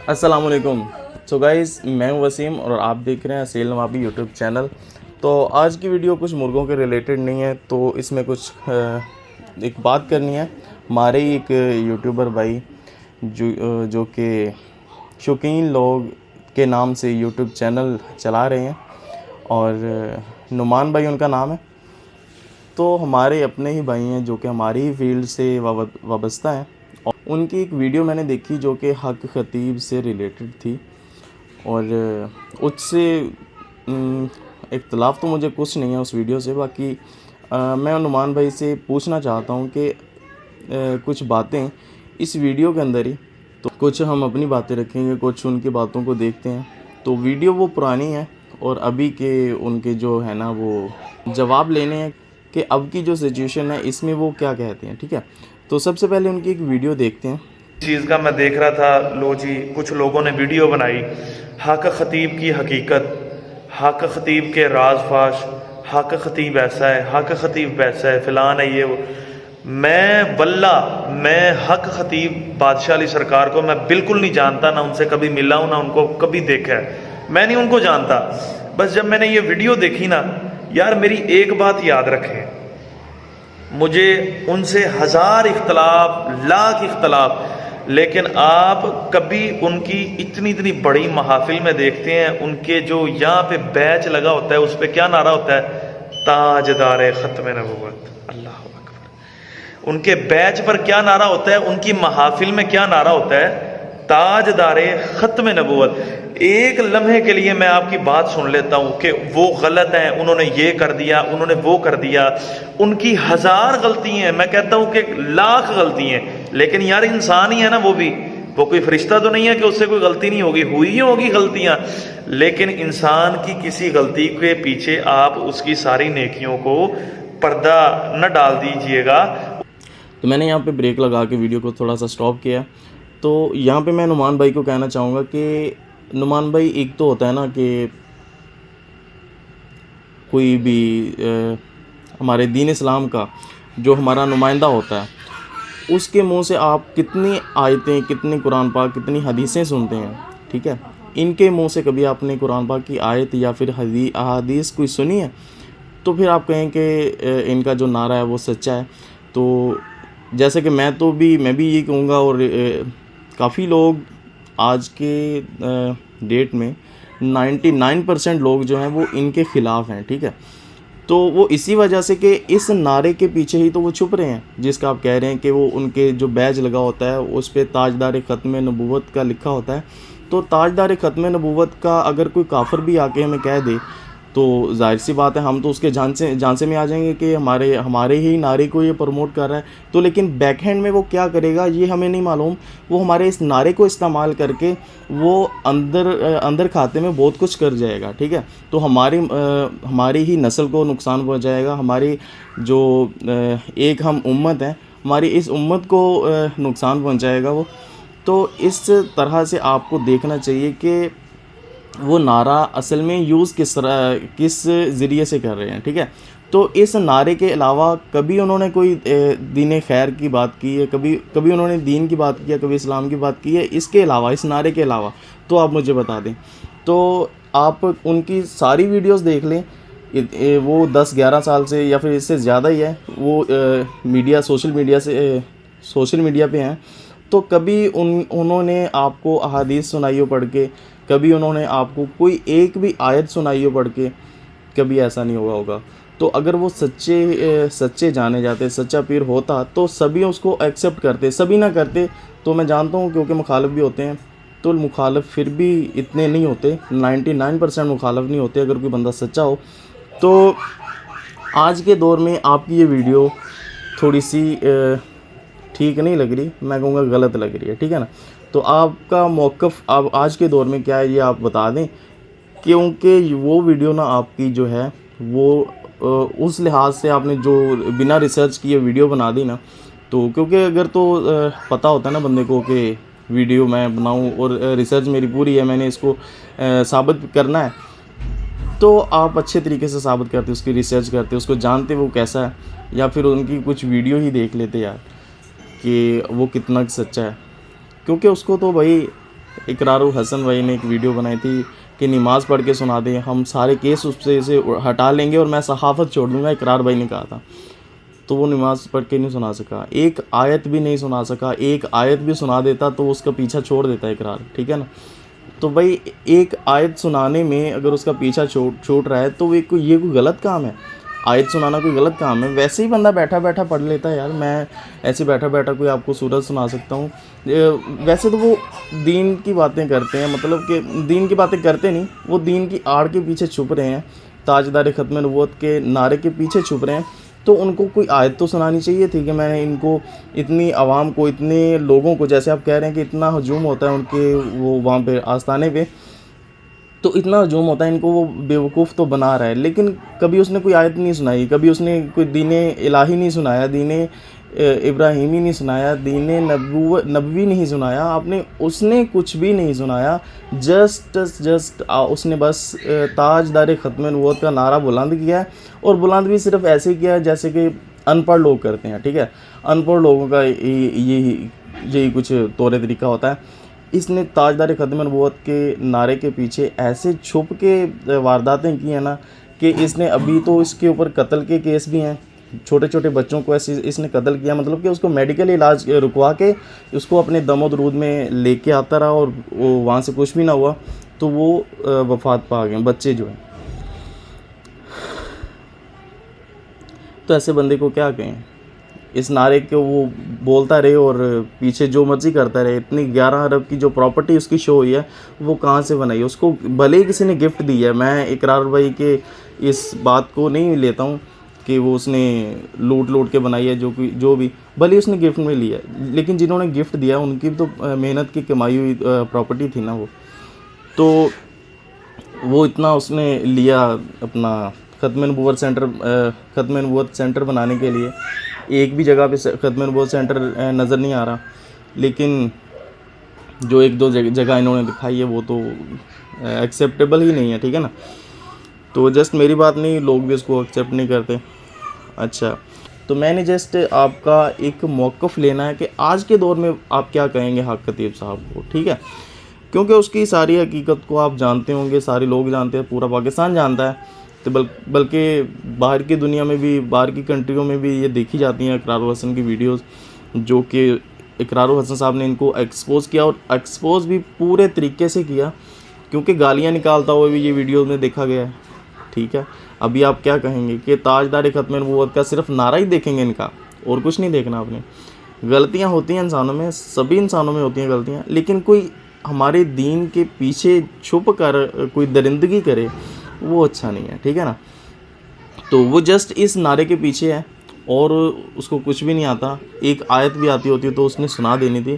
अस्सलाम वालेकुम। So guys, मैं हूं वसीम और आप देख रहे हैं असील नवाबी यूट्यूब चैनल। तो आज की वीडियो कुछ मुर्गों के रिलेटेड नहीं है, तो इसमें कुछ एक बात करनी है। हमारे ही एक यूट्यूबर भाई जो कि शौकीन लोग के नाम से यूट्यूब चैनल चला रहे हैं और नुमान भाई उनका नाम है। तो हमारे अपने ही भाई हैं जो कि हमारी ही फील्ड से वाबस्ता हैं। और उनकी एक वीडियो मैंने देखी जो कि हक ख़तीब से रिलेटेड थी और उससे इख्तलाफ तो मुझे कुछ नहीं है उस वीडियो से। बाकी मैं नुमान भाई से पूछना चाहता हूँ कि कुछ बातें इस वीडियो के अंदर ही, तो कुछ हम अपनी बातें रखेंगे, कुछ उनकी बातों को देखते हैं। तो वीडियो वो पुरानी है और अभी के उनके जो है ना वो जवाब लेने हैं कि अब की जो सिचुएशन है इसमें वो क्या कहते हैं। ठीक है, तो सबसे पहले उनकी एक वीडियो देखते हैं। चीज़ का मैं देख रहा था, लो जी कुछ लोगों ने वीडियो बनाई, हक ख़तीब की हकीकत, हक ख़तीब के राज फाश, हक ख़तीब ऐसा है, हक ख़तीब वैसा है, फ़िलान है ये वो। मैं हक ख़तीब बादशाह अली सरकार को मैं बिल्कुल नहीं जानता, ना उनसे कभी मिला हूँ, ना उनको कभी देखा है, मैं नहीं उनको जानता। बस जब मैंने ये वीडियो देखी ना यार, मेरी एक बात याद रखें, मुझे उनसे हज़ार इख्तलाफ, लाख इख्तलाफ, लेकिन आप कभी उनकी इतनी इतनी बड़ी महफिल में देखते हैं, उनके जो यहाँ पे बैच लगा होता है उस पर क्या नारा होता है, ताजदार ख़त्म नबूवत, अल्लाह अकबर। उनके बैच पर क्या नारा होता है, उनकी महफिल में क्या नारा होता है, ताजदार ख़त्म नबूवत। एक लम्हे के लिए मैं आपकी बात सुन लेता हूँ कि वो गलत हैं, उन्होंने ये कर दिया, उन्होंने वो कर दिया, उनकी हज़ार गलती हैं, मैं कहता हूँ कि लाख गलती हैं, लेकिन यार इंसान ही है ना, वो कोई फरिश्ता तो नहीं है कि उससे कोई गलती नहीं होगी, हुई होगी गलतियाँ। लेकिन इंसान की किसी गलती के पीछे आप उसकी सारी नेकियों को पर्दा न डाल दीजिएगा। तो मैंने यहाँ पे ब्रेक लगा के वीडियो को थोड़ा सा स्टॉप किया। तो यहाँ पे मैं नुमान भाई को कहना चाहूँगा कि नुमान भाई, एक तो होता है ना कि कोई भी हमारे दीन इस्लाम का जो हमारा नुमाइंदा होता है, उसके मुंह से आप कितनी आयतें, कितनी कुरान पाक, कितनी हदीसें सुनते हैं। ठीक है, इनके मुंह से कभी आपने कुरान पाक की आयत या फिर हदीस कोई सुनी है? तो फिर आप कहें कि इनका जो नारा है वो सच्चा है। तो जैसे कि मैं भी ये कहूँगा और काफ़ी लोग आज के डेट में 99% लोग जो हैं वो इनके ख़िलाफ़ हैं। ठीक है, तो वो इसी वजह से कि इस नारे के पीछे ही तो वो छुप रहे हैं, जिसका आप कह रहे हैं कि वो उनके जो बैज लगा होता है उस पर ताजदार ख़त्म नबूवत का लिखा होता है। तो ताजदार ख़त्म नबूवत का अगर कोई काफिर भी आके हमें कह दे तो जाहिर सी बात है हम तो उसके जान से में आ जाएंगे कि हमारे ही नारे को ये प्रमोट कर रहा है। तो लेकिन बैक हैंड में वो क्या करेगा ये हमें नहीं मालूम। वो हमारे इस नारे को इस्तेमाल करके वो अंदर खाते में बहुत कुछ कर जाएगा। ठीक है, तो हमारी ही नस्ल को नुकसान पहुंचाएगा। हमारी जो एक हम उम्मत है, हमारी इस उम्मत को नुकसान पहुंचाएगा वो। तो इस तरह से आपको देखना चाहिए कि वो नारा असल में यूज़ किस ज़रिए से कर रहे हैं। ठीक है, तो इस नारे के अलावा कभी उन्होंने कोई दीन खैर की बात की है, कभी उन्होंने दीन की बात की है, कभी इस्लाम की बात की है, इसके अलावा, इस नारे के अलावा? तो आप मुझे बता दें। तो आप उनकी सारी वीडियोस देख लें, वो 10-11 साल से या फिर इससे ज़्यादा ही है वो सोशल मीडिया पे हैं। तो कभी उन्होंने आपको अहादीस सुनाई हो पढ़ के, कभी उन्होंने आपको कोई एक भी आयत सुनाई हो पढ़ के, कभी ऐसा नहीं हुआ होगा। तो अगर वो सच्चे जाने जाते, सच्चा पीर होता तो सभी उसको एक्सेप्ट करते। सभी ना करते तो मैं जानता हूँ, क्योंकि मुखालिफ भी होते हैं, तो मुखालिफ फिर भी इतने नहीं होते, 99% मुखालिफ नहीं होते अगर कोई बंदा सच्चा हो। तो आज के दौर में आपकी ये वीडियो थोड़ी सी ठीक नहीं लग रही, मैं कहूँगा गलत लग रही है। ठीक है ना, तो आपका मौक़िफ़ अब आज के दौर में क्या है ये आप बता दें, क्योंकि वो वीडियो ना आपकी जो है वो उस लिहाज से आपने जो बिना रिसर्च किए वीडियो बना दी ना, तो क्योंकि अगर तो पता होता है ना बंदे को कि वीडियो मैं बनाऊं और रिसर्च मेरी पूरी है, मैंने इसको साबित करना है, तो आप अच्छे तरीके से साबित करते, उसकी रिसर्च करते, उसको जानते वो कैसा है, या फिर उनकी कुछ वीडियो ही देख लेते यार कि वो कितना सच्चा है। क्योंकि उसको तो भाई इकरारुल हसन भाई ने एक वीडियो बनाई थी कि नमाज़ पढ़ के सुना दें, हम सारे केस उससे से हटा लेंगे और मैं सहाफ़त छोड़ दूँगा, इकरार भाई ने कहा था। तो वो नमाज़ पढ़ के नहीं सुना सका, एक आयत भी नहीं सुना सका। एक आयत भी सुना देता तो उसका पीछा छोड़ देता इकरार, ठीक है ना। तो भाई एक आयत सुनाने में अगर उसका पीछा छूट रहा है तो ये कोई गलत काम है? आयत सुनाना कोई गलत काम है? वैसे ही बंदा बैठा बैठा पढ़ लेता है यार। मैं ऐसे बैठा बैठा कोई आपको सूरत सुना सकता हूँ। वैसे तो वो दीन की बातें करते हैं, मतलब कि दीन की बातें करते नहीं, वो दीन की आड़ के पीछे छुप रहे हैं, ताजदार ख़त्म नबूवत के नारे के पीछे छुप रहे हैं। तो उनको कोई आयत तो सुनानी चाहिए थी कि मैंने इनको इतनी आवाम को, इतने लोगों को, जैसे आप कह रहे हैं कि इतना हजूम होता है उनके वो वहाँ पे आस्थाने पे, तो इतना हजूम होता है, इनको वो बेवकूफ़ तो बना रहा है। लेकिन कभी उसने कोई आयत नहीं सुनाई, कभी उसने कोई दीने इलाही नहीं सुनाया, दीने इब्राहिमी नहीं सुनाया, दीने नबवी नहीं सुनाया आपने, उसने कुछ भी नहीं सुनाया। जस्ट उसने बस ताजदार ख़त्म नबूवत का नारा बुलंद किया है, और बुलंद भी सिर्फ ऐसे ही किया है जैसे कि अनपढ़ लोग करते हैं, ठीक है। अनपढ़ लोगों का यही कुछ तौर तरीका होता है। इसने ताजदार ख़त्म नबूवत के नारे के पीछे ऐसे छुप के वारदातें की हैं ना, कि इसने अभी तो इसके ऊपर कत्ल के केस भी हैं, छोटे छोटे बच्चों को ऐसे इसने कत्ल किया, मतलब कि उसको मेडिकल इलाज रुकवा के उसको अपने दमो दरूद में लेके आता रहा, और वो वहाँ से कुछ भी ना हुआ तो वो वफ़ात पा गए बच्चे जो हैं। तो ऐसे बंदे को क्या कहें? इस नारे को वो बोलता रहे और पीछे जो मर्जी करता रहे। इतनी 11 अरब की जो प्रॉपर्टी उसकी शो हुई है, वो कहाँ से बनाई है? उसको भले ही किसी ने गिफ्ट दी है, मैं इकरार भाई के इस बात को नहीं लेता हूँ कि वो उसने लूट के बनाई है, जो भी भले उसने गिफ्ट में लिया है, लेकिन जिन्होंने गिफ्ट दिया उनकी तो मेहनत की कमाई हुई प्रॉपर्टी थी ना वो। तो वो इतना उसने लिया अपना ख़त्म नबूवत सेंटर बनाने के लिए। एक भी जगह पे ख़त्म नबूवत सेंटर नज़र नहीं आ रहा, लेकिन जो एक दो जगह इन्होंने दिखाई है वो तो एक्सेप्टेबल ही नहीं है, ठीक है ना। तो जस्ट मेरी बात नहीं, लोग भी इसको एक्सेप्ट नहीं करते। अच्छा, तो मैंने जस्ट आपका एक मौक़िफ़ लेना है कि आज के दौर में आप क्या कहेंगे हक खतीब साहब को, ठीक है। क्योंकि उसकी सारी हकीकत को आप जानते होंगे, सारे लोग जानते हैं, पूरा पाकिस्तान जानता है। तो बल्कि बाहर की दुनिया में भी, बाहर की कंट्रियों में भी ये देखी जाती हैं इकरारुल हसन की वीडियोस, जो कि इकरारुल हसन साहब ने इनको एक्सपोज़ किया, और एक्सपोज़ भी पूरे तरीके से किया, क्योंकि गालियाँ निकालता हुआ भी ये वीडियो में देखा गया है, ठीक है। अभी आप क्या कहेंगे कि ताजदार ख़त्म नबूवत का सिर्फ नारा ही देखेंगे इनका, और कुछ नहीं देखना आपने? गलतियाँ होती हैं इंसानों में, सभी इंसानों में होती हैं गलतियाँ, लेकिन कोई हमारे दीन के पीछे छुप कर कोई दरिंदगी करे वो अच्छा नहीं है, ठीक है ना। तो वो जस्ट इस नारे के पीछे है और उसको कुछ भी नहीं आता। एक आयत भी आती होती तो उसने सुना देनी थी।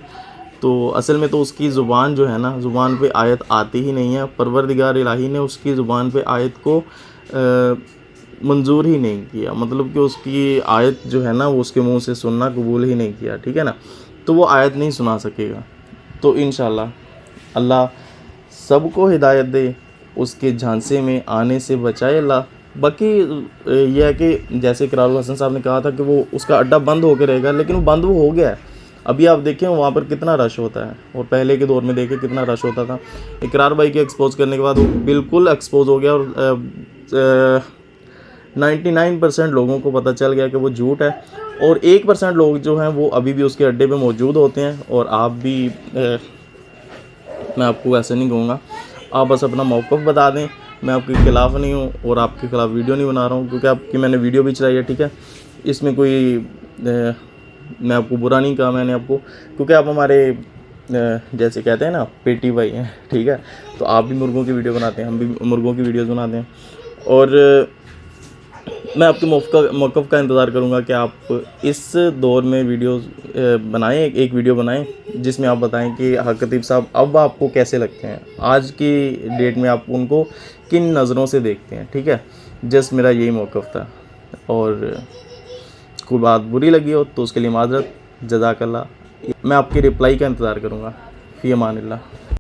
तो असल में तो उसकी ज़ुबान जो है ना, ज़ुबान पे आयत आती ही नहीं है। परवरदिगार इलाही ने उसकी ज़ुबान पे आयत को मंजूर ही नहीं किया, मतलब कि उसकी आयत जो है ना वो उसके मुंह से सुनना कबूल ही नहीं किया, ठीक है ना। तो वो आयत नहीं सुना सकेगा। तो इंशाल्लाह अल्लाह सबको हिदायत दे, उसके झांसे में आने से बचाए अल्लाह। बाकी यह है कि जैसे इकरारुल हसन साहब ने कहा था कि वो उसका अड्डा बंद होकर रहेगा, लेकिन वो बंद वो हो गया है। अभी आप देखें वहाँ पर कितना रश होता है, और पहले के दौर में देखें कितना रश होता था। इकरार भाई के एक्सपोज़ करने के बाद वो बिल्कुल एक्सपोज़ हो गया, और 99% लोगों को पता चल गया कि वो झूठ है, और 1% लोग जो हैं वो अभी भी उसके अड्डे पे मौजूद होते हैं। और आप भी मैं आपको ऐसे नहीं कहूँगा, आप बस अपना मौक़िफ़ बता दें। मैं आपके ख़िलाफ़ नहीं हूँ और आपके ख़िलाफ़ वीडियो नहीं बना रहा हूँ, क्योंकि आपकी मैंने वीडियो भी चलाई है, ठीक है। इसमें कोई मैं आपको बुरा नहीं कहा मैंने आपको, क्योंकि आप हमारे जैसे कहते हैं ना पेटी भाई हैं, ठीक है। तो आप भी मुर्गों की वीडियो बनाते हैं, हम भी मुर्गों की वीडियोज़ बनाते हैं, और मैं आपके मौक़िफ़ का इंतज़ार करूँगा कि आप इस दौर में वीडियोस बनाएं, एक वीडियो बनाएं जिसमें आप बताएं कि हक खतीब साहब अब आपको कैसे लगते हैं, आज की डेट में आप उनको किन नज़रों से देखते हैं, ठीक है। जस्ट मेरा यही मौक़िफ़ था, और कोई बात बुरी लगी हो तो उसके लिए माज़रत, जज़ाकल्लाह। मैं आपकी रिप्लाई का इंतज़ार करूँगा। फ़ी अमानिल्लाह।